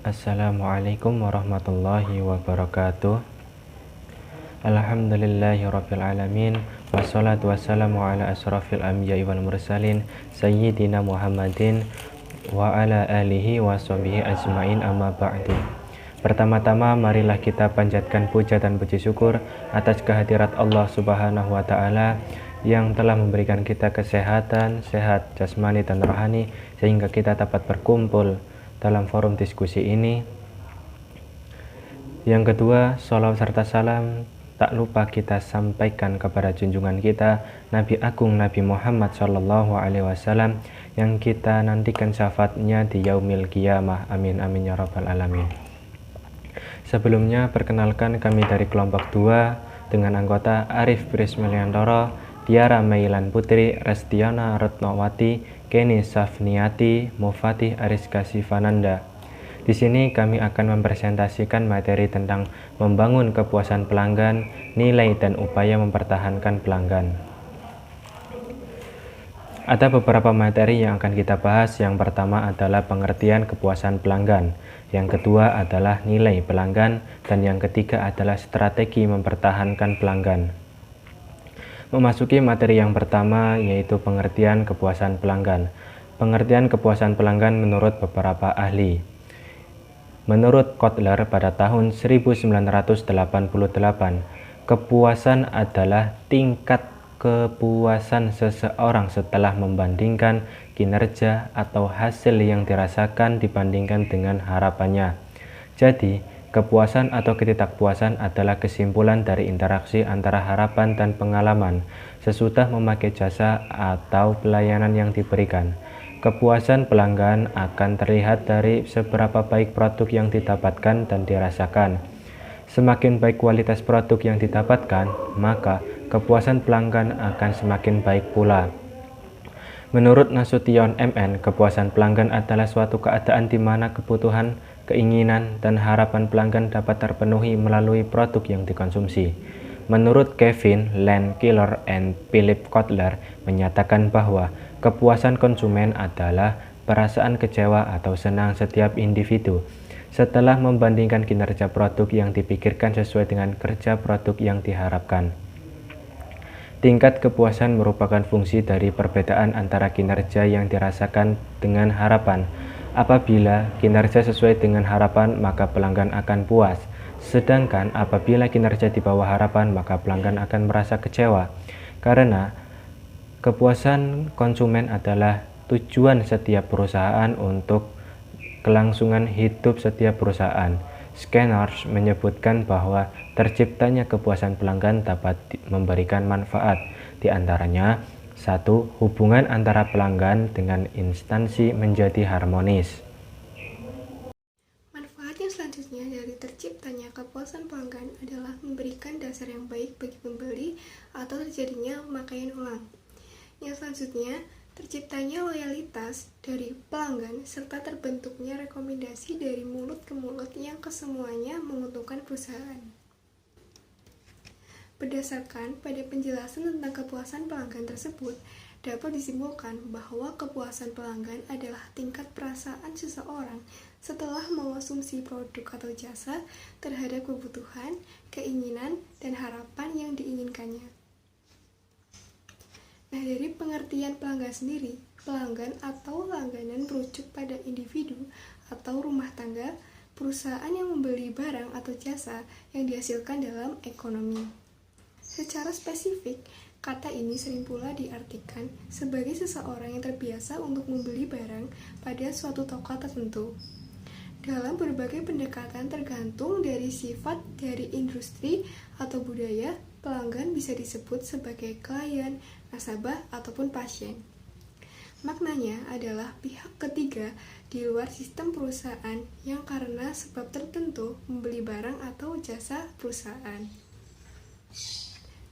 Assalamualaikum warahmatullahi wabarakatuh. Alhamdulillahirabbil alamin. Wassalatu wassalamu ala asrofil anbiya'i wal mursalin sayyidina Muhammadin wa ala alihi wa sahbihi ajmain, amma ba'du. Pertama-tama marilah kita panjatkan puja dan puji syukur atas kehadirat Allah Subhanahu wa taala yang telah memberikan kita kesehatan, sehat jasmani dan rohani sehingga kita dapat berkumpul dalam forum diskusi ini. Yang kedua, sholawat serta salam tak lupa kita sampaikan kepada junjungan kita Nabi Agung Nabi Muhammad Shallallahu Alaihi Wasallam yang kita nantikan syafaatnya di yaumil qiyamah. Amin amin ya rabbal alamin. Sebelumnya perkenalkan kami dari kelompok 2 dengan anggota Arif Prismiliantoro, Tiara Meilan Putri, Restiana Retnowati, Kenny Safniati, Mufatih Ariska Sivananda. Di sini kami akan mempresentasikan materi tentang membangun kepuasan pelanggan, nilai dan upaya mempertahankan pelanggan. Ada beberapa materi yang akan kita bahas. Yang pertama adalah pengertian kepuasan pelanggan, yang kedua adalah nilai pelanggan, dan yang ketiga adalah strategi mempertahankan pelanggan. Memasuki materi yang pertama, yaitu pengertian kepuasan pelanggan. Pengertian kepuasan pelanggan menurut beberapa ahli. Menurut Kotler pada tahun 1988, kepuasan adalah tingkat kepuasan seseorang setelah membandingkan kinerja atau hasil yang dirasakan dibandingkan dengan harapannya. Jadi, kepuasan atau ketidakpuasan adalah kesimpulan dari interaksi antara harapan dan pengalaman sesudah memakai jasa atau pelayanan yang diberikan. Kepuasan pelanggan akan terlihat dari seberapa baik produk yang didapatkan dan dirasakan. Semakin baik kualitas produk yang didapatkan, maka kepuasan pelanggan akan semakin baik pula. Menurut Nasution MN, kepuasan pelanggan adalah suatu keadaan di mana kebutuhan, keinginan, dan harapan pelanggan dapat terpenuhi melalui produk yang dikonsumsi. Menurut Kevin Landkiller and Philip Kotler menyatakan bahwa kepuasan konsumen adalah perasaan kecewa atau senang setiap individu setelah membandingkan kinerja produk yang dipikirkan sesuai dengan kerja produk yang diharapkan. Tingkat kepuasan merupakan fungsi dari perbedaan antara kinerja yang dirasakan dengan harapan. Apabila kinerja sesuai dengan harapan, maka pelanggan akan puas. Sedangkan apabila kinerja di bawah harapan, maka pelanggan akan merasa kecewa. Karena kepuasan konsumen adalah tujuan setiap perusahaan untuk kelangsungan hidup setiap perusahaan. Scanners menyebutkan bahwa terciptanya kepuasan pelanggan dapat memberikan manfaat, di antaranya 1. Hubungan antara pelanggan dengan instansi menjadi harmonis. Manfaat yang selanjutnya dari terciptanya kepuasan pelanggan adalah memberikan dasar yang baik bagi pembeli atau terjadinya pemakaian ulang. Yang selanjutnya, terciptanya loyalitas dari pelanggan serta terbentuknya rekomendasi dari mulut ke mulut yang kesemuanya menguntungkan perusahaan. Berdasarkan pada penjelasan tentang kepuasan pelanggan tersebut, dapat disimpulkan bahwa kepuasan pelanggan adalah tingkat perasaan seseorang setelah mengonsumsi produk atau jasa terhadap kebutuhan, keinginan, dan harapan yang diinginkannya. Nah, dari pengertian pelanggan sendiri, pelanggan atau langganan merujuk pada individu atau rumah tangga, perusahaan yang membeli barang atau jasa yang dihasilkan dalam ekonomi. Secara spesifik, kata ini sering pula diartikan sebagai seseorang yang terbiasa untuk membeli barang pada suatu toko tertentu. Dalam berbagai pendekatan tergantung dari sifat dari industri atau budaya, pelanggan bisa disebut sebagai klien, nasabah, ataupun pasien. Maknanya adalah pihak ketiga di luar sistem perusahaan yang karena sebab tertentu membeli barang atau jasa perusahaan.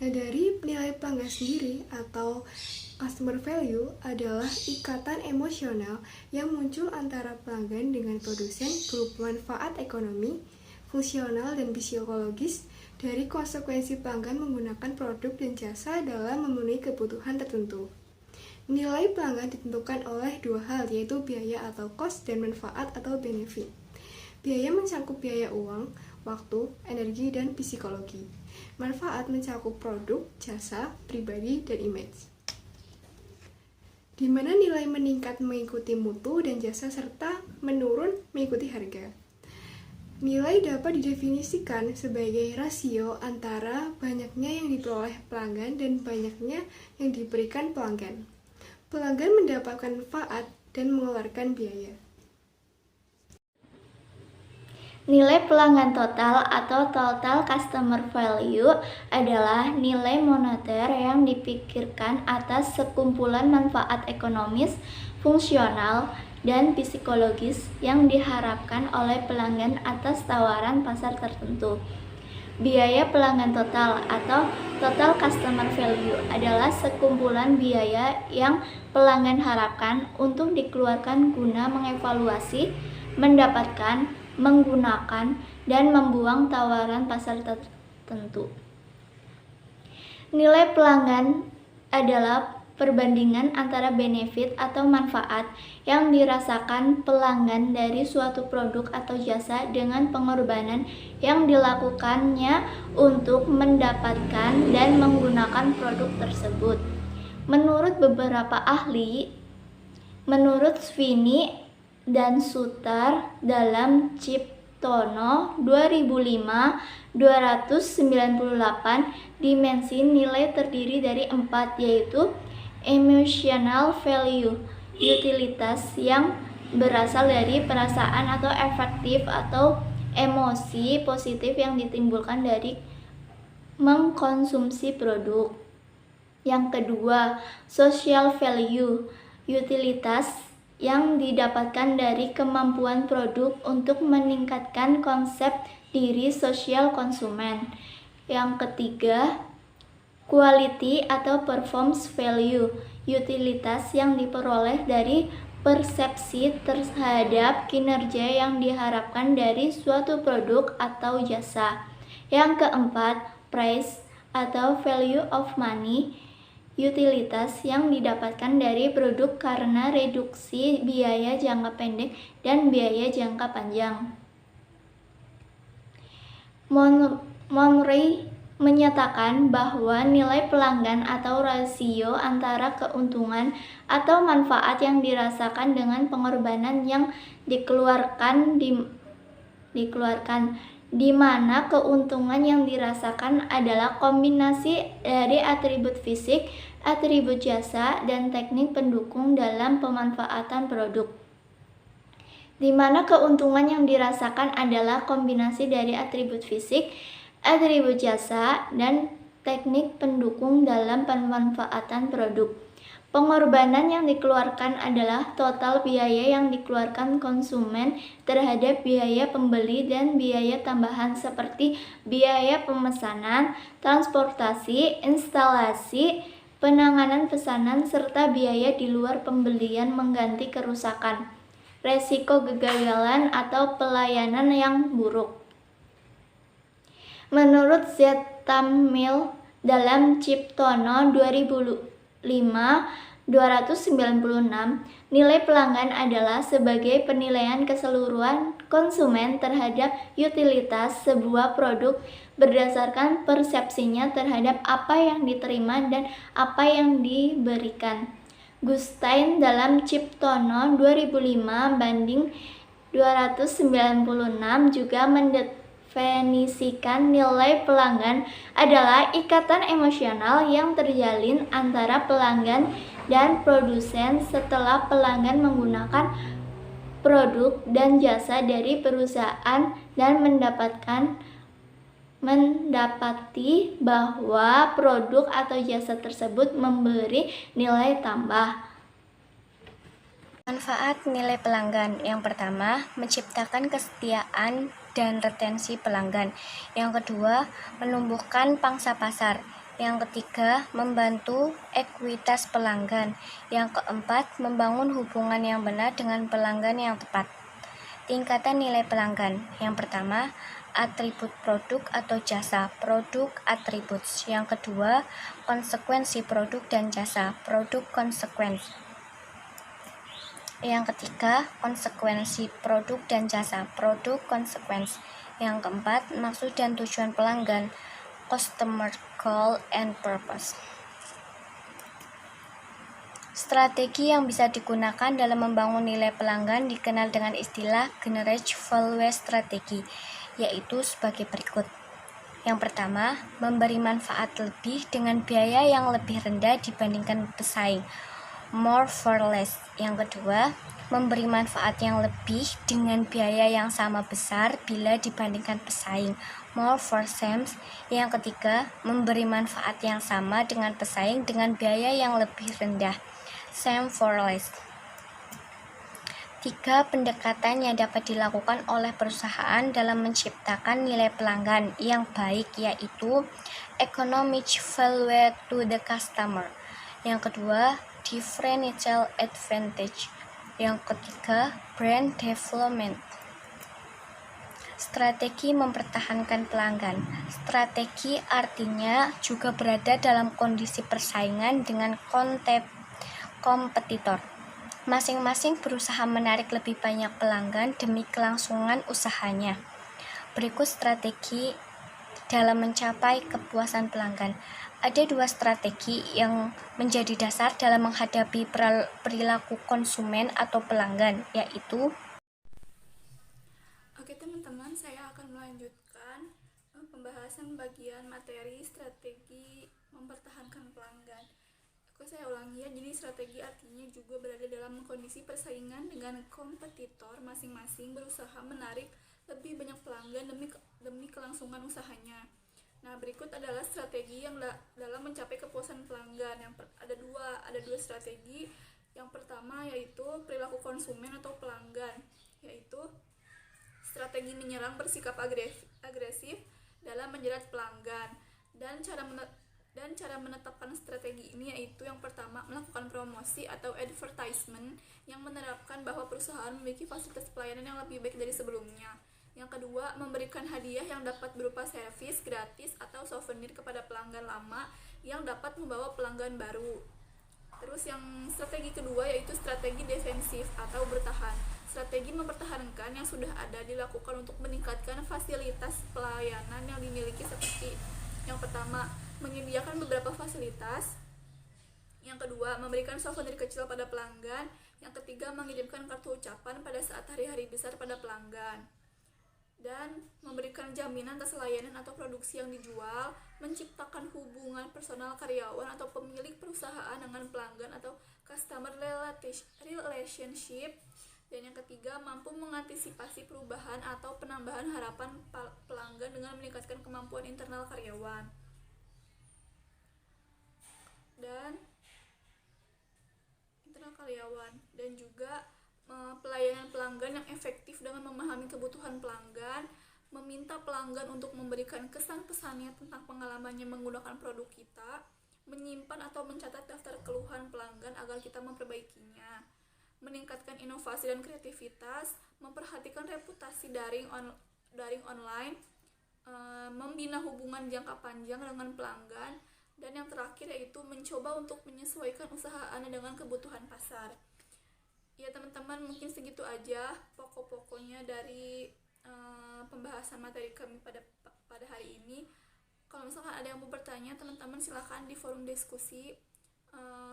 Nah, dari nilai pelanggan sendiri atau customer value adalah ikatan emosional yang muncul antara pelanggan dengan produsen berupa manfaat ekonomi, fungsional, dan psikologis dari konsekuensi pelanggan menggunakan produk dan jasa dalam memenuhi kebutuhan tertentu. Nilai pelanggan ditentukan oleh dua hal, yaitu biaya atau cost dan manfaat atau benefit. Biaya mencakup biaya uang, waktu, energi, dan psikologi. Manfaat mencakup produk, jasa, pribadi, dan image. Di mana nilai meningkat mengikuti mutu dan jasa serta menurun mengikuti harga. Nilai dapat didefinisikan sebagai rasio antara banyaknya yang diperoleh pelanggan dan banyaknya yang diberikan pelanggan. Pelanggan mendapatkan manfaat dan mengeluarkan biaya. Nilai pelanggan total atau total customer value adalah nilai moneter yang dipikirkan atas sekumpulan manfaat ekonomis, fungsional, dan psikologis yang diharapkan oleh pelanggan atas tawaran pasar tertentu. Biaya pelanggan total atau total customer value adalah sekumpulan biaya yang pelanggan harapkan untuk dikeluarkan guna mengevaluasi, mendapatkan, menggunakan, dan membuang tawaran pasar tertentu. Nilai pelanggan adalah perbandingan antara benefit atau manfaat yang dirasakan pelanggan dari suatu produk atau jasa dengan pengorbanan yang dilakukannya untuk mendapatkan dan menggunakan produk tersebut. Menurut beberapa ahli, menurut Sweeney dan Suter dalam Ciptono 2005-298, dimensi nilai terdiri dari 4, yaitu emotional value, utilitas yang berasal dari perasaan atau efektif atau emosi positif yang ditimbulkan dari mengkonsumsi produk. Yang kedua, social value, utilitas yang didapatkan dari kemampuan produk untuk meningkatkan konsep diri sosial konsumen. Yang ketiga, quality atau performance value, utilitas yang diperoleh dari persepsi terhadap kinerja yang diharapkan dari suatu produk atau jasa. Yang keempat, price atau value of money, utilitas yang didapatkan dari produk karena reduksi biaya jangka pendek dan biaya jangka panjang. Monroe menyatakan bahwa nilai pelanggan atau rasio antara keuntungan atau manfaat yang dirasakan dengan pengorbanan yang dikeluarkan di mana keuntungan yang dirasakan adalah kombinasi dari atribut fisik, atribut jasa, dan teknik pendukung dalam pemanfaatan produk. Di mana keuntungan yang dirasakan adalah kombinasi dari atribut fisik, atribut jasa, dan teknik pendukung dalam pemanfaatan produk. Pengorbanan yang dikeluarkan adalah total biaya yang dikeluarkan konsumen terhadap biaya pembeli dan biaya tambahan seperti biaya pemesanan, transportasi, instalasi, penanganan pesanan, serta biaya di luar pembelian mengganti kerusakan, resiko kegagalan atau pelayanan yang buruk. Menurut Z. Tamil dalam Ciptono 2005-296, nilai pelanggan adalah sebagai penilaian keseluruhan konsumen terhadap utilitas sebuah produk berdasarkan persepsinya terhadap apa yang diterima dan apa yang diberikan. Gustein dalam Ciptono 2005-296 juga mendefinisikan nilai pelanggan adalah ikatan emosional yang terjalin antara pelanggan dan produsen setelah pelanggan menggunakan produk dan jasa dari perusahaan dan mendapati bahwa produk atau jasa tersebut memberi nilai tambah. Manfaat nilai pelanggan. Yang pertama, menciptakan kesetiaan dan retensi pelanggan. Yang kedua, menumbuhkan pangsa pasar. Yang ketiga, membantu ekuitas pelanggan. Yang keempat, membangun hubungan yang benar dengan pelanggan yang tepat. Tingkatan nilai pelanggan. Yang pertama, atribut produk atau jasa, produk attributes. Yang kedua, konsekuensi produk dan jasa, produk consequence. Yang ketiga, konsekuensi produk dan jasa, produk consequence. Yang keempat, maksud dan tujuan pelanggan, customer goal and purpose. Strategi yang bisa digunakan dalam membangun nilai pelanggan dikenal dengan istilah generate value strategy, yaitu sebagai berikut. Yang pertama, memberi manfaat lebih dengan biaya yang lebih rendah dibandingkan pesaing, more for less. Yang kedua, memberi manfaat yang lebih dengan biaya yang sama besar bila dibandingkan pesaing, more for same. Yang ketiga, memberi manfaat yang sama dengan pesaing dengan biaya yang lebih rendah, same for less. 3 pendekatan yang dapat dilakukan oleh perusahaan dalam menciptakan nilai pelanggan yang baik, yaitu economic value to the customer. Yang kedua, differential advantage. Yang ketiga, brand development. Strategi mempertahankan pelanggan. Strategi artinya juga berada dalam kondisi persaingan dengan kompetitor. Masing-masing berusaha menarik lebih banyak pelanggan demi kelangsungan usahanya. Berikut strategi dalam mencapai kepuasan pelanggan. Ada 2 strategi yang menjadi dasar dalam menghadapi perilaku konsumen atau pelanggan, yaitu Oke teman-teman, saya akan melanjutkan pembahasan bagian materi strategi mempertahankan pelanggan. Saya ulangi ya, jadi strategi artinya juga berada dalam kondisi persaingan dengan kompetitor, masing-masing berusaha menarik lebih banyak pelanggan demi kelangsungan usahanya. Nah, berikut adalah strategi yang dalam mencapai kepuasan pelanggan. Ada dua strategi. Yang pertama yaitu perilaku konsumen atau pelanggan, yaitu strategi menyerang bersikap agresif dalam menjerat pelanggan. Dan cara menetapkan strategi ini yaitu yang pertama, melakukan promosi atau advertisement yang menerapkan bahwa perusahaan memiliki fasilitas pelayanan yang lebih baik dari sebelumnya. Yang kedua, memberikan hadiah yang dapat berupa servis gratis atau souvenir kepada pelanggan lama yang dapat membawa pelanggan baru. Terus yang strategi kedua yaitu strategi defensif atau bertahan. Strategi mempertahankan yang sudah ada dilakukan untuk meningkatkan fasilitas pelayanan yang dimiliki seperti yang pertama, menyediakan beberapa fasilitas. Yang kedua, memberikan souvenir kecil pada pelanggan. Yang ketiga, mengirimkan kartu ucapan pada saat hari-hari besar pada pelanggan. Dan memberikan jaminan atas layanan atau produksi yang dijual, menciptakan hubungan personal karyawan atau pemilik perusahaan dengan pelanggan atau customer relationship. Dan yang ketiga, mampu mengantisipasi perubahan atau penambahan harapan pelanggan dengan meningkatkan kemampuan internal karyawan. Dan juga pelayanan pelanggan yang efektif dengan memahami kebutuhan pelanggan, meminta pelanggan untuk memberikan kesan-pesannya tentang pengalamannya menggunakan produk kita, menyimpan atau mencatat daftar keluhan pelanggan agar kita memperbaikinya, meningkatkan inovasi dan kreativitas, memperhatikan reputasi daring online, membina hubungan jangka panjang dengan pelanggan, dan yang terakhir yaitu mencoba untuk menyesuaikan usaha Anda dengan kebutuhan pasar. Ya teman-teman, mungkin segitu aja pokok-pokoknya dari pembahasan materi kami pada hari ini. Kalau misalkan ada yang mau bertanya, teman-teman silakan di forum diskusi.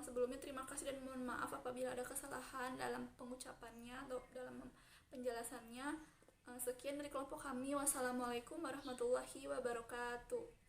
Sebelumnya terima kasih dan mohon maaf apabila ada kesalahan dalam pengucapannya atau dalam penjelasannya. Sekian dari kelompok kami. Wassalamualaikum warahmatullahi wabarakatuh.